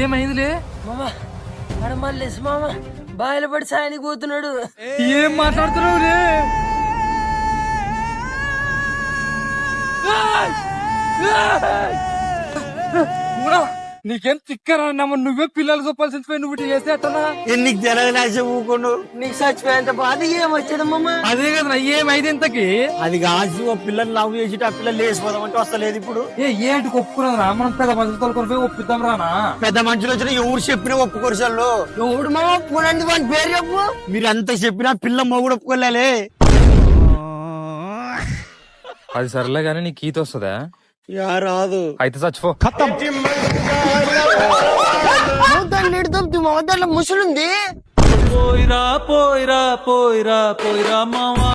ఏమైందిలే మామ అక్కడ మళ్ళీ మామ బాయిల పడి సాయనికి పోతున్నాడు. ఏం మాట్లాడుతున్నావు రే? నీకేం తిక్కరా నమ్మ, నువ్వే పిల్లలు చెప్పాల్సి పోయి నువ్వు చేస్తే అట్టనా? నీకు తెలియదు ఊకుండు, నీకు చచ్చిపోయేంత బాధ ఏమొచ్చాడు మామ. అదే కదా ఏమైంది ఇంతకి? అది కాదు, ఓ పిల్లలు లవ్ చేసి ఆ పిల్లలు లేచిపోదామంటే వస్తలేదు ఇప్పుడు. ఏంటి ఒప్పుకున్నా మనం పెద్ద మనుషులతో కొనిపోయి ఒప్పిద్దాం రానా? పెద్ద మనుషులు వచ్చిన ఎవరు చెప్పినా ఒప్పుకోరు. ఎవడు మామ ఒప్పుకోనండి వాని పేరు చెప్పు. మీరు ఎంత చెప్పినా పిల్ల మొగుడు ఒప్పుకోలే. అది సర్లే గానీ నీకు ఈత వస్తుందా? రాదు. అయితే చచ్చిపో. ముసలుంది. పోయిరా పోయిరా పోయిరా పోయిరా మావా.